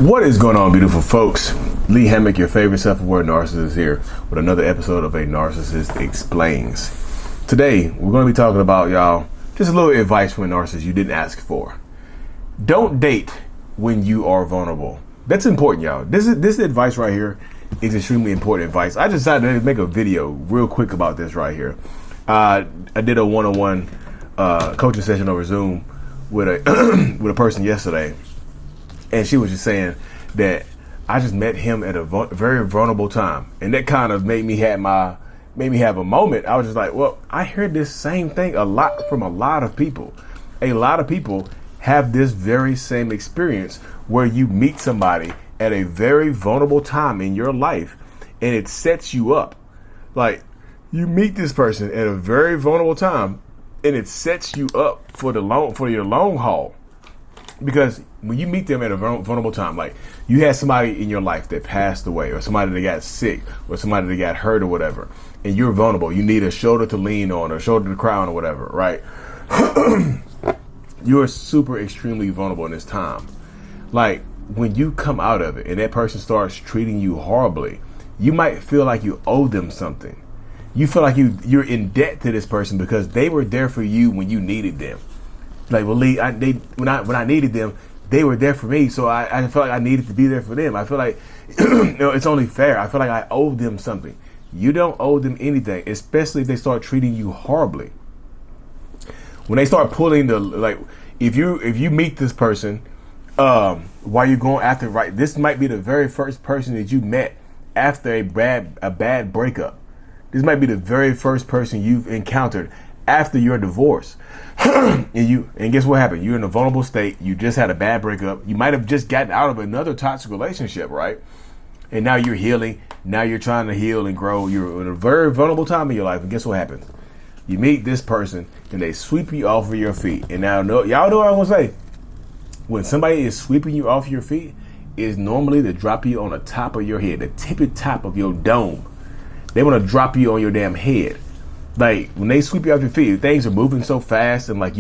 What is going on, beautiful folks? Lee Hammock, your favorite self-aware narcissist, here with another episode of A Narcissist Explains. Today, we're going to be talking about, y'all, just a little advice from a narcissist you didn't ask for. Don't date when you are vulnerable. That's important, y'all. This advice right here is extremely important advice. I decided to make a video real quick about this right here. I did a one-on-one coaching session over Zoom with a with a person yesterday. And she was just saying that I just met him at a very vulnerable time, and that kind of made me have a moment. I was just like, well, I heard this same thing a lot from a lot of people. A lot of people have this very same experience where you meet somebody at a very vulnerable time in your life, and it sets you up. Like, you meet this person at a very vulnerable time, and it sets you up for your long haul. Because when you meet them at a vulnerable time, like you had somebody in your life that passed away, or somebody that got sick, or somebody that got hurt or whatever, and you're vulnerable, you need a shoulder to lean on, or a shoulder to cry on, or whatever, right? You're super extremely vulnerable in this time. Like, when you come out of it and that person starts treating you horribly, you might feel like you owe them something. You feel like you're in debt to this person because they were there for you when you needed them. Like, well, Lee, when I needed them, they were there for me, so I felt like I needed to be there for them. I feel like it's only fair. I feel like I owe them something. You don't owe them anything, especially if they start treating you horribly. When they start pulling if you meet this person while you're going after, right, this might be the very first person that you met after a bad breakup. This might be the very first person you've encountered after your divorce. and guess what happened? You're in a vulnerable state. You just had a bad breakup. You might have just gotten out of another toxic relationship, right? And now you're healing. Now you're trying to heal and grow. You're in a very vulnerable time in your life. And guess what happens? You meet this person and they sweep you off of your feet. And now, y'all know what I'm going to say. When somebody is sweeping you off your feet, it's normally to drop you on the top of your head, the tippy top of your dome. They want to drop you on your damn head. Like, when they sweep you off your feet, things are moving so fast, and like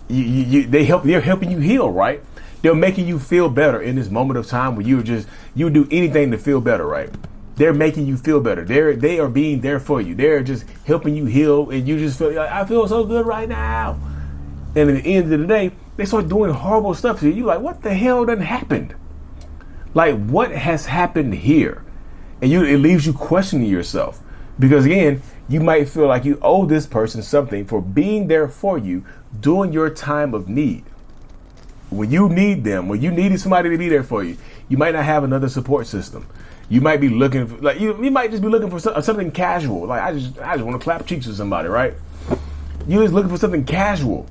they're helping you heal, right? They're making you feel better in this moment of time where you would do anything to feel better, right? They're making you feel better. They are being there for you. They're just helping you heal, and you just feel like, I feel so good right now. And at the end of the day, they start doing horrible stuff to you. You're like, what the hell done happened? Like, what has happened here? And it leaves you questioning yourself. Because again, you might feel like you owe this person something for being there for you during your time of need. When you need them, when you needed somebody to be there for you, you might not have another support system. You might be looking for, like, you might just be looking for something casual. Like, I just want to clap cheeks with somebody, right? You're just looking for something casual.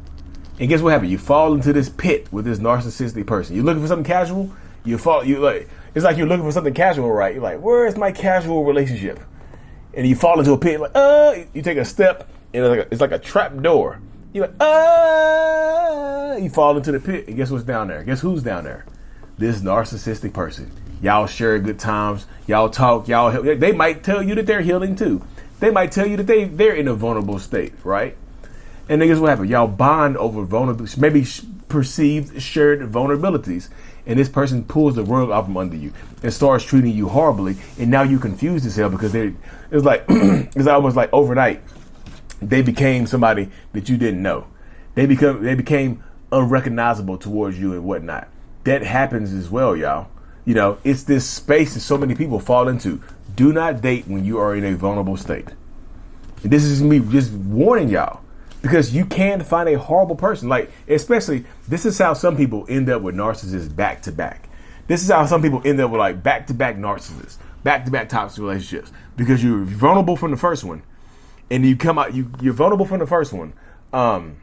And guess what happened? You fall into this pit with this narcissistic person. You're looking for something casual. It's like you're looking for something casual, right? You're like, where is my casual relationship? And you fall into a pit, like, you take a step, and it's like a trap door. You're like, you fall into the pit, and guess what's down there? Guess who's down there? This narcissistic person. Y'all share good times, y'all talk, y'all help. They might tell you that they're healing too. They might tell you that they're in a vulnerable state, right? And then guess what happened? Y'all bond over vulnerabilities, maybe perceived shared vulnerabilities. And this person pulls the rug off from under you and starts treating you horribly. And now you confused as hell because it's like it's almost like overnight they became somebody that you didn't know. They became unrecognizable towards you and whatnot. That happens as well, y'all. You know, it's this space that so many people fall into. Do not date when you are in a vulnerable state. And this is me just warning y'all. Because you can find a horrible person. Like, especially, this is how some people end up with narcissists back to back. This is how some people end up with, like, back to back narcissists, back to back toxic relationships. Because you're vulnerable from the first one, and you come out, you're vulnerable from the first one, and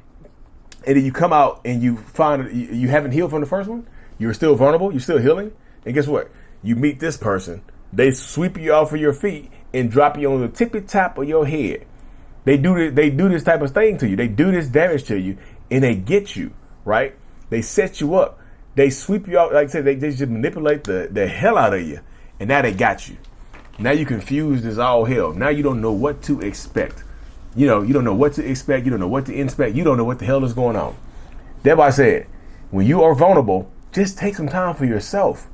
then you come out and you find you haven't healed from the first one. You're still vulnerable. You're still healing. And guess what? You meet this person. They sweep you off of your feet and drop you on the tippy top of your head. They do this type of thing to you. They do this damage to you, and they get you, right? They set you up. They sweep you out. Like I said, they just manipulate the hell out of you, and now they got you. Now you confused as all hell. Now you don't know what to expect. You don't know what to expect. You don't know what to inspect. You don't know what the hell is going on. That's why I said, when you are vulnerable, just take some time for yourself.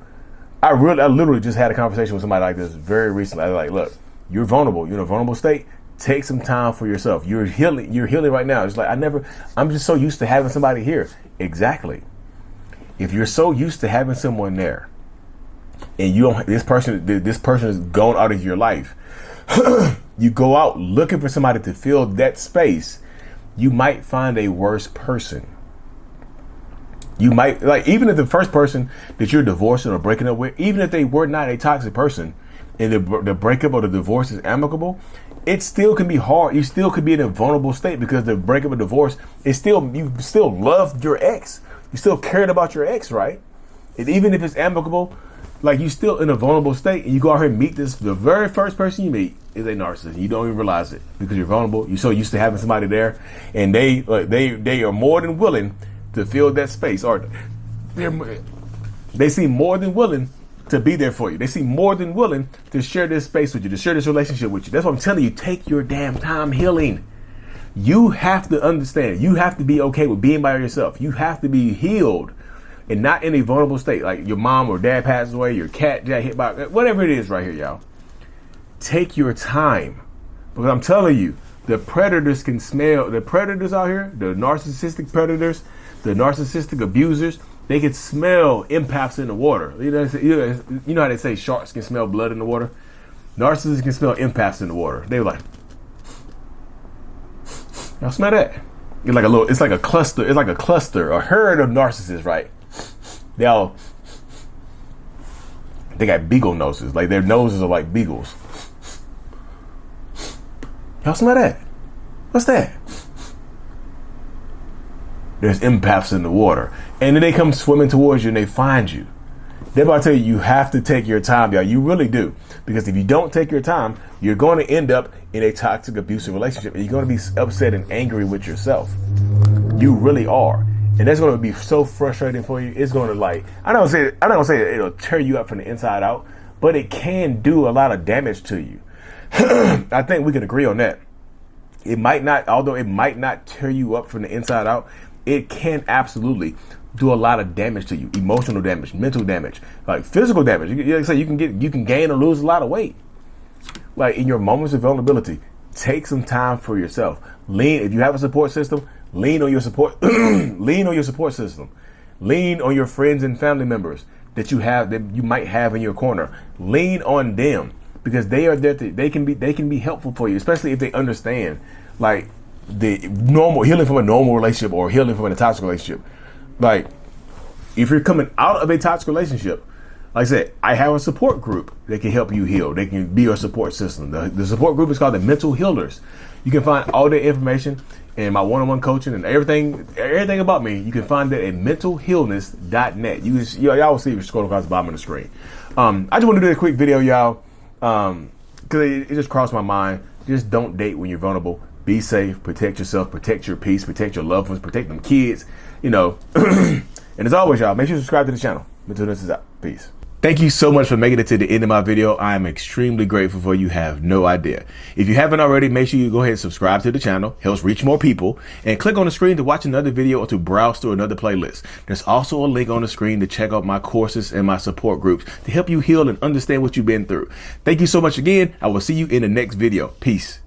I literally just had a conversation with somebody like this very recently. I was like, look, you're vulnerable. You're in a vulnerable state. Take some time for yourself. You're healing right now. It's like, I'm just so used to having somebody here. Exactly. If you're so used to having someone there and you don't, this person is gone out of your life, you go out looking for somebody to fill that space, you might find a worse person. You might, like, even if the first person that you're divorcing or breaking up with, even if they were not a toxic person and the breakup or the divorce is amicable, it still can be hard. You still could be in a vulnerable state because the breakup or divorce is you still loved your ex. You still cared about your ex, right? And even if it's amicable, like, you still in a vulnerable state, and you go out here and meet the very first person you meet is a narcissist. You don't even realize it because you're vulnerable. You're so used to having somebody there, and they are more than willing to fill that space, or they seem more than willing to be there for you. They seem more than willing to share this space with you, to share this relationship with you. That's what I'm telling you. Take your damn time healing. You have to understand. You have to be okay with being by yourself. You have to be healed and not in a vulnerable state. Like your mom or dad passes away, your cat got hit by, whatever it is right here, y'all. Take your time. Because I'm telling you, the predators can smell, the predators out here, the narcissistic predators, the narcissistic abusers, they can smell empaths in the water. You know how they say sharks can smell blood in the water? Narcissists can smell empaths in the water. They're like, y'all smell that? It's like a cluster, a herd of narcissists, right? They got beagle noses. Like, their noses are like beagles. Y'all smell that? What's that? There's empaths in the water. And then they come swimming towards you and they find you. They're about to tell you, you have to take your time, y'all. You really do. Because if you don't take your time, you're going to end up in a toxic, abusive relationship. And you're going to be upset and angry with yourself. You really are. And that's going to be so frustrating for you. It's going to, like, I don't say it'll tear you up from the inside out, but it can do a lot of damage to you. I think we can agree on that. It might not, although it might not tear you up from the inside out, it can absolutely do a lot of damage to you. Emotional damage, mental damage, like physical damage. You can gain or lose a lot of weight. Like, in your moments of vulnerability, take some time for yourself. If you have a support system, lean on your support. Lean on your support system. Lean on your friends and family members that you might have in your corner. Lean on them because they are there. They can be helpful for you, especially if they understand, like, the normal healing from a normal relationship or healing from a toxic relationship. Like, if you're coming out of a toxic relationship, like I said, I have a support group that can help you heal. They can be your support system. The support group is called the Mental Healers. You can find all the information and my one-on-one coaching and everything about me. You can find that at mentalhealness.net. Y'all will see if you scroll across the bottom of the screen. I just want to do a quick video, y'all, because it just crossed my mind. Just don't date when you're vulnerable. Be safe, protect yourself, protect your peace, protect your loved ones, protect them kids, And as always, y'all, make sure you subscribe to the channel. Until this is out. Peace. Thank you so much for making it to the end of my video. I am extremely grateful for you. Have no idea. If you haven't already, make sure you go ahead and subscribe to the channel. Helps reach more people. And click on the screen to watch another video or to browse through another playlist. There's also a link on the screen to check out my courses and my support groups to help you heal and understand what you've been through. Thank you so much again. I will see you in the next video. Peace.